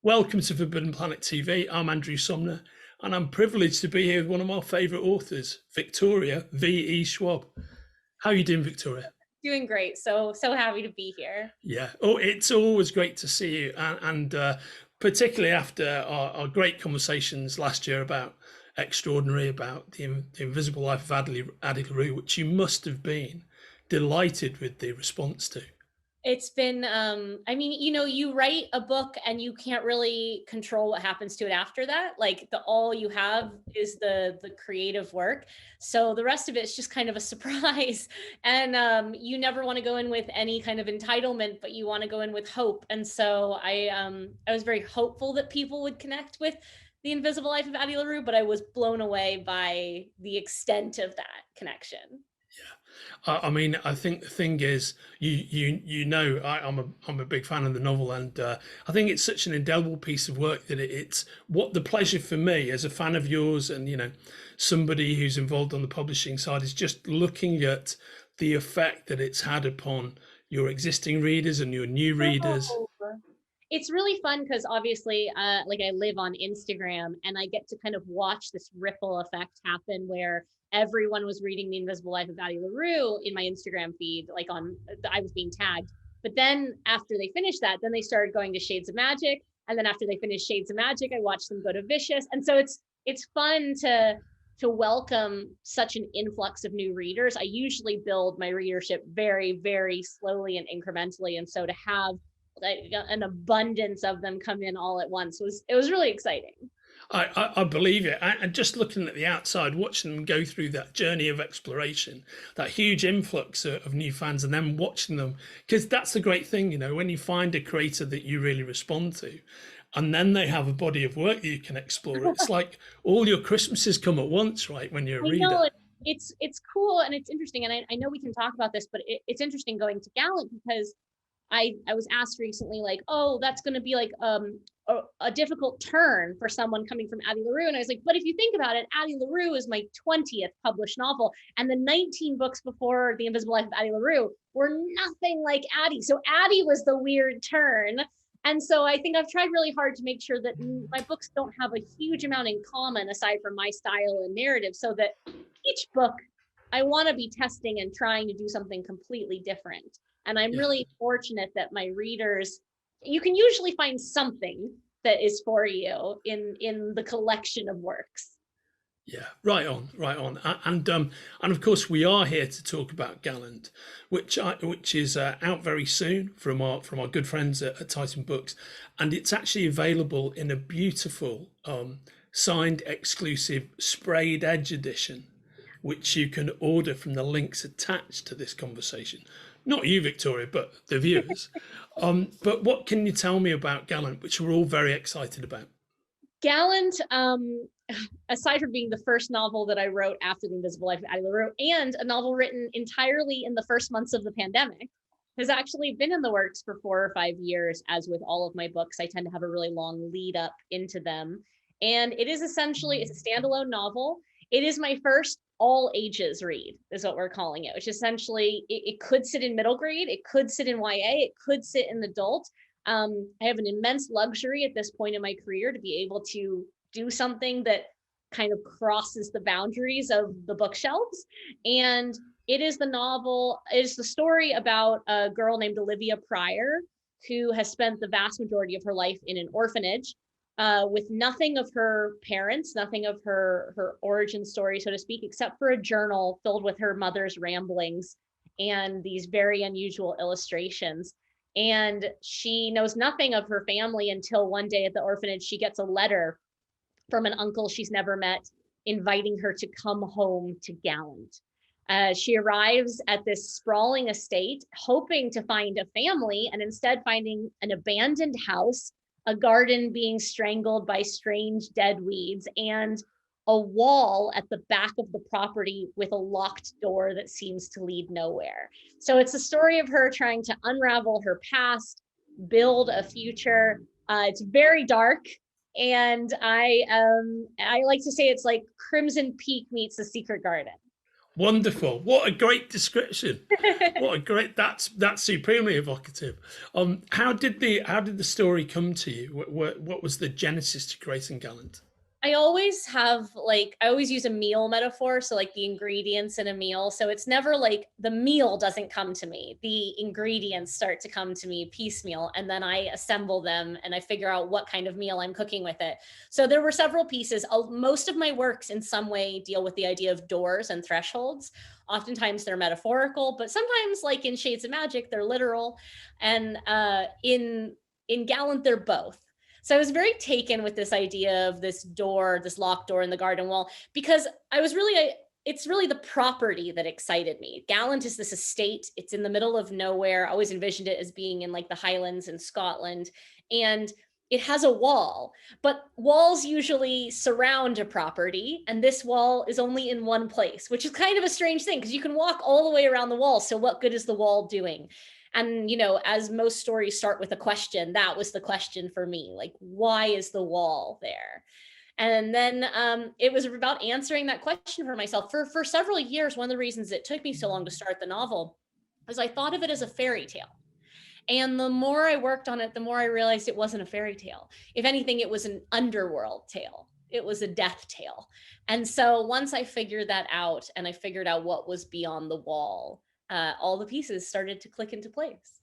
Welcome to Forbidden Planet TV. I'm Andrew Sumner, and I'm privileged to be here with one of my favourite authors, Victoria V.E. Schwab. How are you doing, Victoria? Doing great. So happy to be here. Yeah. Oh, it's always great to see you, and particularly after our great conversations last year about Extraordinary, about the Invisible Life of Addie LaRue, which you must have been delighted with the response to. It's been I mean, you write a book and you can't really control what happens to it after that. Like the all you have is the creative work. So the rest of it is just kind of a surprise. And you never want to go in with any kind of entitlement, but you want to go in with hope. And so I was very hopeful that people would connect with The Invisible Life of Addie LaRue, but I was blown away by the extent of that connection. I mean, I think the thing is, I'm a big fan of the novel, and I think it's such an indelible piece of work that it's what the pleasure for me as a fan of yours, and somebody who's involved on the publishing side is just looking at the effect that it's had upon your existing readers and your new readers. Oh, it's really fun because obviously, like I live on Instagram and I get to kind of watch this ripple effect happen where everyone was reading The Invisible Life of Addie LaRue in my Instagram feed, like I was being tagged. But then after they finished that, then they started going to Shades of Magic. And then after they finished Shades of Magic, I watched them go to Vicious. And so it's fun to welcome such an influx of new readers. I usually build my readership very, very slowly and incrementally. And so to have like an abundance of them come in all at once was really exciting. I believe it. And just looking at the outside, watching them go through that journey of exploration, that huge influx of new fans, and then watching them, because that's the great thing, when you find a creator that you really respond to, and then they have a body of work that you can explore. It's like all your Christmases come at once, right? When you're a I reader. know it's cool and it's interesting, and I know we can talk about this, but it's interesting going to Gallant because I was asked recently, like, oh, that's going to be like a difficult turn for someone coming from Addie LaRue. And I was like, but if you think about it, Addie LaRue is my 20th published novel. And the 19 books before The Invisible Life of Addie LaRue were nothing like Addie. So Addie was the weird turn. And so I think I've tried really hard to make sure that my books don't have a huge amount in common aside from my style and narrative, so that each book I want to be testing and trying to do something completely different. And I'm Yeah. really fortunate that my readers, you can usually find something that is for you in the collection of works. Yeah, right on, right on, and of course we are here to talk about Gallant, which is out very soon from our good friends at Titan Books, and it's actually available in a beautiful signed exclusive sprayed edge edition, which you can order from the links attached to this conversation. Not you, Victoria, but the viewers. But what can you tell me about Gallant, which we're all very excited about? Gallant, aside from being the first novel that I wrote after The Invisible Life of Addie LaRue, and a novel written entirely in the first months of the pandemic, has actually been in the works for 4 or 5 years. As with all of my books, I tend to have a really long lead up into them. And it's a standalone novel. It is my first all ages read, is what we're calling it, which essentially it could sit in middle grade, it could sit in YA, it could sit in adult. I have an immense luxury at this point in my career to be able to do something that kind of crosses the boundaries of the bookshelves. And it is the story about a girl named Olivia Prior, who has spent the vast majority of her life in an orphanage, with nothing of her parents, nothing of her origin story, so to speak, except for a journal filled with her mother's ramblings and these very unusual illustrations. And she knows nothing of her family until one day at the orphanage, she gets a letter from an uncle she's never met inviting her to come home to Gallant. She arrives at this sprawling estate, hoping to find a family, and instead finding an abandoned house, a garden being strangled by strange dead weeds, and a wall at the back of the property with a locked door that seems to lead nowhere. So it's a story of her trying to unravel her past, build a future. It's very dark, and I like to say it's like Crimson Peak meets The Secret Garden. Wonderful. What a great description. What a great, that's supremely evocative. How did the story come to you? What was the genesis to creating Gallant? I always have like, I always use a meal metaphor. So, like the ingredients in a meal. So, it's never like the meal doesn't come to me. The ingredients start to come to me piecemeal. And then I assemble them and I figure out what kind of meal I'm cooking with it. So, there were several pieces. Most of my works in some way deal with the idea of doors and thresholds. Oftentimes they're metaphorical, but sometimes, like in Shades of Magic, they're literal. And in Gallant, they're both. So I was very taken with this idea of this door, this locked door in the garden wall, because it's really the property that excited me. Gallant is this estate. It's in the middle of nowhere. I always envisioned it as being in like the Highlands in Scotland. And it has a wall, but walls usually surround a property. And this wall is only in one place, which is kind of a strange thing because you can walk all the way around the wall. So what good is the wall doing? And, as most stories start with a question, that was the question for me. Like, why is the wall there? And then it was about answering that question for myself. For several years, one of the reasons it took me so long to start the novel is I thought of it as a fairy tale. And the more I worked on it, the more I realized it wasn't a fairy tale. If anything, it was an underworld tale. It was a death tale. And so once I figured that out and I figured out what was beyond the wall, all the pieces started to click into place.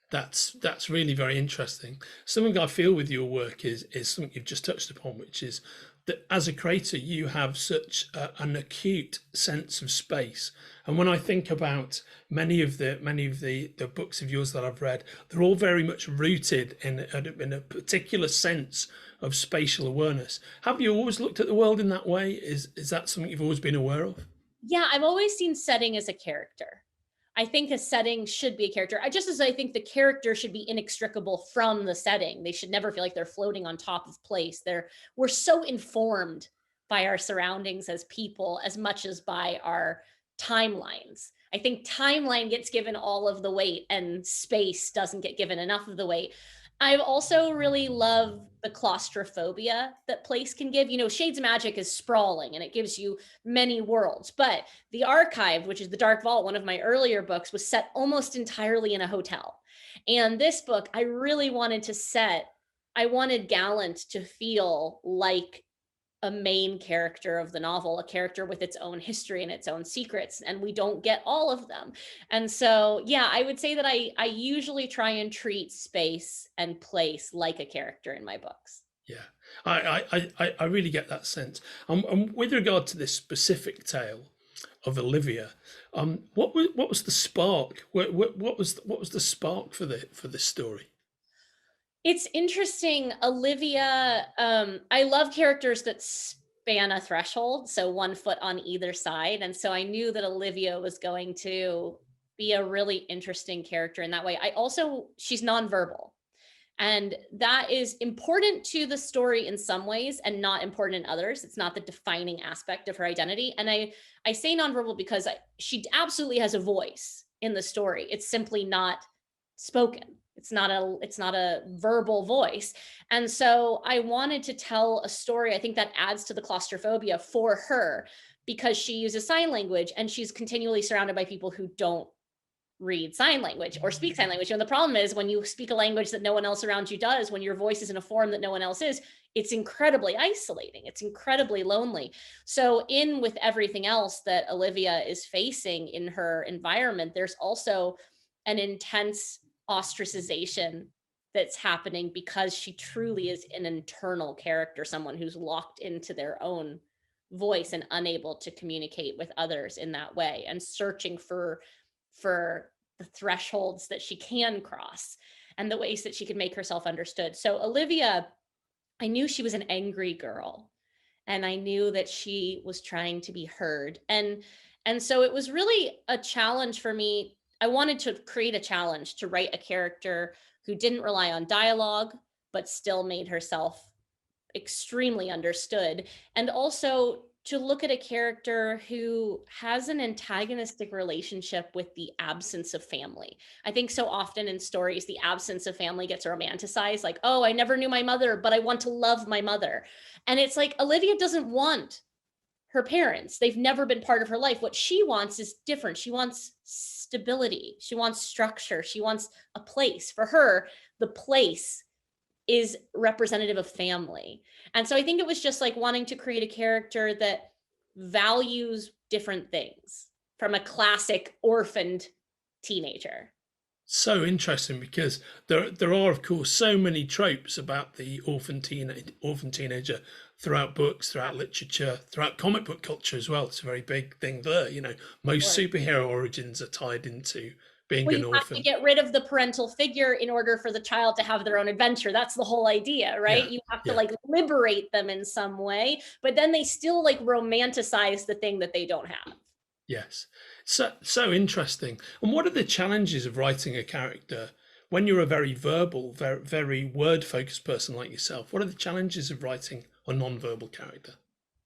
That's really very interesting. Something I feel with your work is something you've just touched upon, which is that as a creator you have such an acute sense of space. And when I think about many of the books of yours that I've read, they're all very much rooted in a particular sense of spatial awareness. Have you always looked at the world in that way? Is that something you've always been aware of? Yeah, I've always seen setting as a character. I think a setting should be a character. Just as I think the character should be inextricable from the setting. They should never feel like they're floating on top of place. We're so informed by our surroundings as people as much as by our timelines. I think timeline gets given all of the weight and space doesn't get given enough of the weight. I also really love the claustrophobia that place can give. Shades of Magic is sprawling and it gives you many worlds, but The Archive, which is the Dark Vault, one of my earlier books, was set almost entirely in a hotel. And this book, I wanted Gallant to feel like a main character of the novel, a character with its own history and its own secrets, and we don't get all of them. And so, yeah, I would say that I usually try and treat space and place like a character in my books. Yeah, I really get that sense. And with regard to this specific tale of Olivia, what was the spark? What was the spark for this story? It's interesting. Olivia, I love characters that span a threshold, so 1 foot on either side. And so I knew that Olivia was going to be a really interesting character in that way. She's nonverbal. And that is important to the story in some ways and not important in others. It's not the defining aspect of her identity. And I say nonverbal because she absolutely has a voice in the story. It's simply not spoken. It's not a verbal voice. And so I wanted to tell a story. I think that adds to the claustrophobia for her because she uses sign language and she's continually surrounded by people who don't read sign language or speak sign language. And the problem is when you speak a language that no one else around you does, when your voice is in a form that no one else is, it's incredibly isolating. It's incredibly lonely. So in with everything else that Olivia is facing in her environment, there's also an intense ostracization that's happening because she truly is an internal character, someone who's locked into their own voice and unable to communicate with others in that way and searching for the thresholds that she can cross and the ways that she can make herself understood. So Olivia, I knew she was an angry girl and I knew that she was trying to be heard. And so it was really a challenge for me. I wanted to create a challenge to write a character who didn't rely on dialogue but still made herself extremely understood, and also to look at a character who has an antagonistic relationship with the absence of family. I think so often in stories, the absence of family gets romanticized, like, oh, I never knew my mother, but I want to love my mother. And it's like Olivia doesn't want her parents. They've never been part of her life. What she wants is different. She wants stability. She wants structure. She wants a place. For her, the place is representative of family. And so I think it was just like wanting to create a character that values different things from a classic orphaned teenager. So interesting, because there are of course so many tropes about the orphan teenager throughout books, throughout literature, throughout comic book culture as well. It's a very big thing there. You know, most Sure. superhero origins are tied into being Well, an you have to orphan. get rid of the parental figure in order for the child to have their own adventure. That's the whole idea, right? Yeah, You have to yeah, like liberate them in some way, but then they still like romanticize the thing that they don't have. yes. So interesting. And what are the challenges of writing a character when you're a very verbal, very word focused person like yourself? What are the challenges of writing a non-verbal character?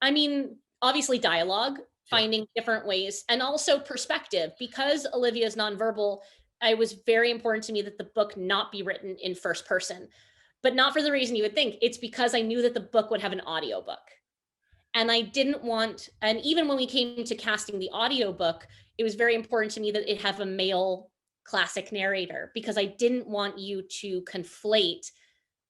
I mean, obviously dialogue, Yeah. finding different ways, and also perspective. Because Olivia is nonverbal, it was very important to me that the book not be written in first person, but not for the reason you would think. It's because I knew that the book would have an audiobook. And I didn't want, and even when we came to casting the audiobook, it was very important to me that it have a male classic narrator, because I didn't want you to conflate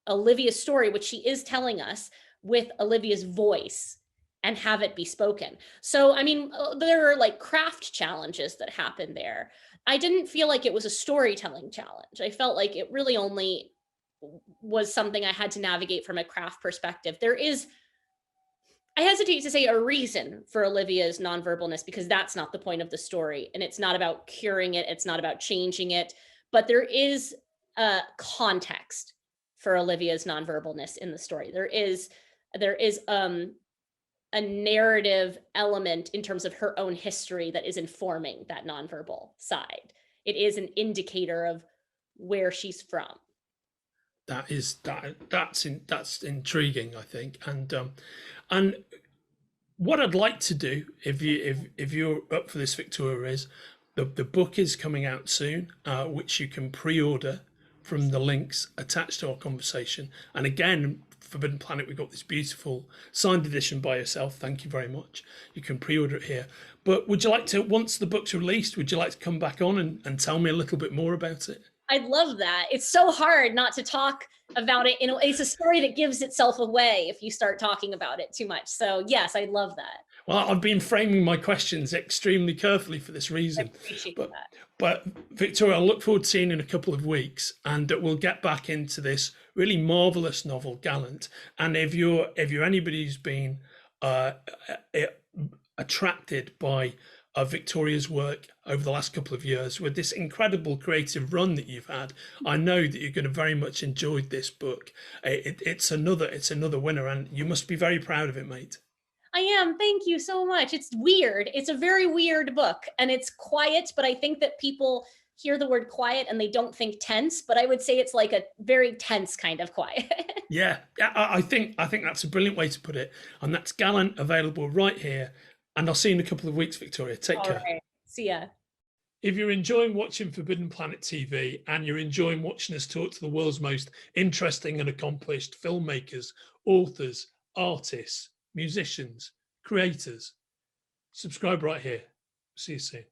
Olivia's story, which she is telling us, with Olivia's voice and have it be spoken. So, I mean, there are like craft challenges that happen there. I didn't feel like it was a storytelling challenge. I felt like it really only was something I had to navigate from a craft perspective. There is, I hesitate to say, a reason for Olivia's nonverbalness, because that's not the point of the story. And it's not about curing it. It's not about changing it. But there is a context for Olivia's nonverbalness in the story. There is a narrative element in terms of her own history that is informing that nonverbal side. It is an indicator of where she's from. That's intriguing, I think. And what I'd like to do, if you're up for this, Victoria, is the book is coming out soon, which you can pre-order from the links attached to our conversation. And again, Forbidden Planet, we've got this beautiful signed edition by yourself. Thank you very much. You can pre-order it here. But would you like to, once the book's released, would you like to come back on and tell me a little bit more about it? I'd love that. It's so hard not to talk about it. It's a story that gives itself away if you start talking about it too much. So yes, I'd love that. Well, I've been framing my questions extremely carefully for this I reason. appreciate But that. but Victoria, I look forward to seeing you in a couple of weeks, and we'll get back into this really marvelous novel, Gallant. And if you're anybody who's been uh, attracted by Victoria's work over the last couple of years with this incredible creative run that you've had, I know that you're going to very much enjoy this book. It's another winner, and you must be very proud of it, mate. I am. Thank you so much. It's weird. It's a very weird book, and it's quiet, but I think that people hear the word quiet and they don't think tense, but I would say it's like a very tense kind of quiet. Yeah, I think that's a brilliant way to put it, and that's Gallant, available right here. And I'll see you in a couple of weeks, Victoria. Take All care. right. See ya. If you're enjoying watching Forbidden Planet TV and you're enjoying watching us talk to the world's most interesting and accomplished filmmakers, authors, artists, musicians, creators, subscribe right here. See you soon.